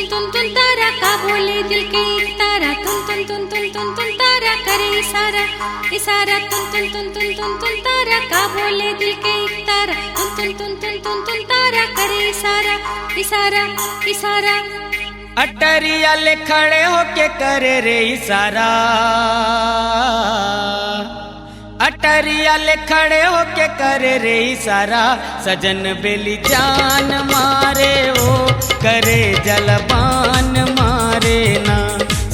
तुन तारा का बोले दिल के एक तारा तुन तारा करे इशारा इशारा तुन तारा का बोले दिल के एक तारा तुन तारा करे इशारा इशारा इशारा। अटरिया ले खड़े होके करे रे इशारा, अटरिया ले खड़े होके करे रे इशारा, सजन बेली जान मारे ओ करे जलपान मारे ना,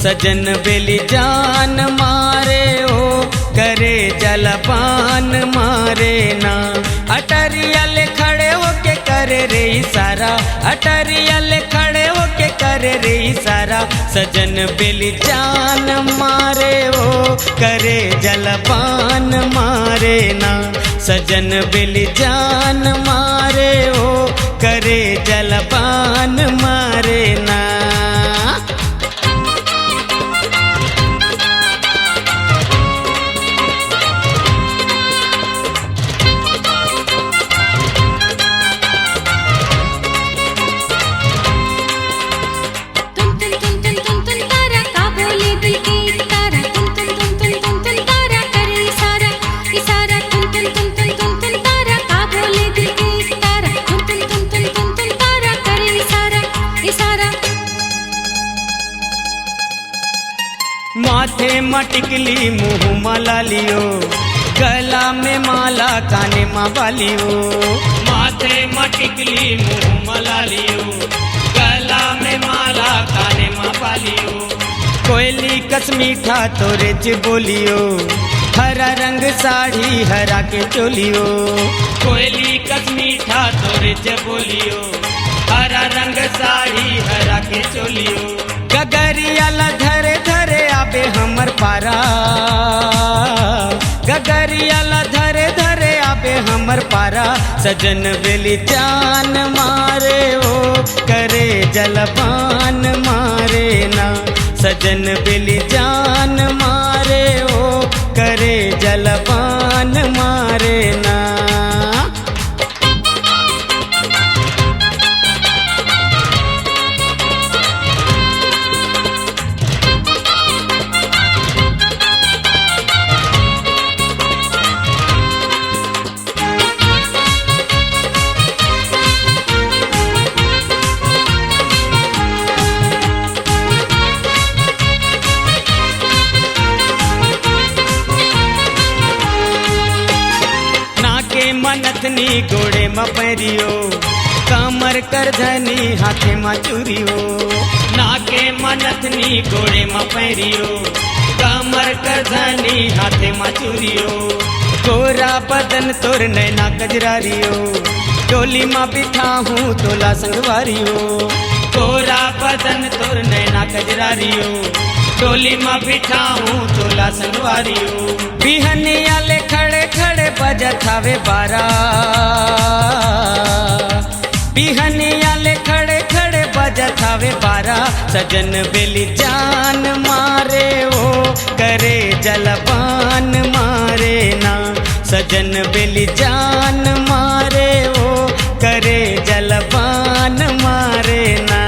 सजन बेली जान मारे ओ करे जलपान मारे ना। अटरिया ले खड़े होके करे रे इशारा, अटरिया ले खड़े होके करे रे इशारा, सजन बेली जान मारे ओ करे जलपान मारे ना, सजन बेली जान मारे ओ करे जलपान मारे ना। माथे मटिकली मुँह माला लियो, गला में माला काने माँ बालियो, माथे मटिकली मुँह माला लियो, गला में माला काने माँ बालियो, कोयली कस मीठा तोरे च बोलियो, हरा रंग साड़ी हरा के चोलियो, कोयली कस मीठा तोरे च बोलियो, हरा रंग साड़ी हरा के चोलियो, गगरिया ला धरे धरे आबे हमर पारा, गगरिया ला धरे धरे आबे हमर पारा, सजन बेली जान मारे ओ करे जलपान मारे ना, सजन बेली जान मारे ओ करे जलपान मारे ना। मनथनी गोड़े में पैरियो, कमर कर धनी हाथे में चूरियो, नाके मनथनी गोड़े में पैरियो, कमर कर धनी हाथे में चूरियो, गोरा बदन तोर नैना कजरारियो, डोली में बिठा हूँ तोला संगवारियो, गोरा बदन तोर नैना कजरारियो, डोली में बिठा हूँ तोला संगवारियो, बिहनिया ले खड़े खड़े बजत हवे बारा, बिहनिया ले खड़े खड़े बजत हवे बारा, सजन बेली जान मारे ओ करे जलपान मारे ना, सजन बेली जान मारे ओ करे जलपान मारे ना।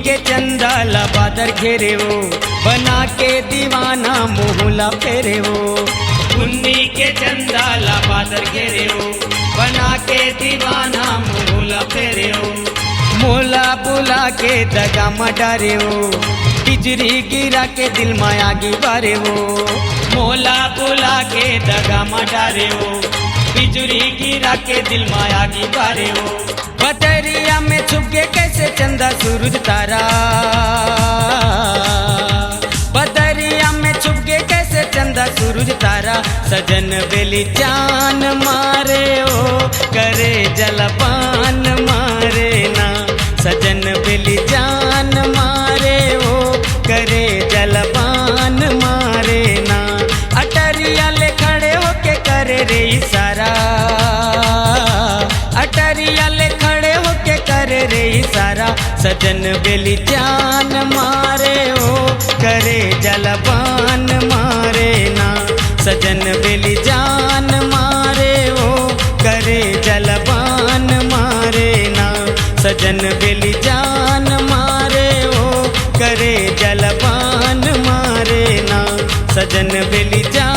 के चंदा ला बादर घेरे वो, बना के दीवाना मोहला फेरे वो, उन्नी के चंदा ला बादर घेरे वो, बना के दीवाना मोहला फेरे वो, मोला बुला के दगा मडारे वो, बिजली गिरा के दिल में आगी बारे वो, मोला बुला के दगा मडारे वो, बिजली गिरा के दिल में आगी बारे वो, बदरिया में छुप के कैसे चंदा सूरज तारा, बदरिया में छुप के कैसे चंदा सदा सूरज तारा सजन बेली जान मारे ओ करे जलपान मारे ना सजन बेली जान मारे ओ करे जलपान मारे ना अटरिया ले खड़े होके करे रे इशारा अटरिया ले खड़े होके करे रे इशारा सजन बेली जान मारे ओ करे जलपान मारे ना सजन बेली जान मारे ओ करे जलपान मारे ना सजन बेली जान मारे ओ करे जलपान मारे ना सजन बेली जान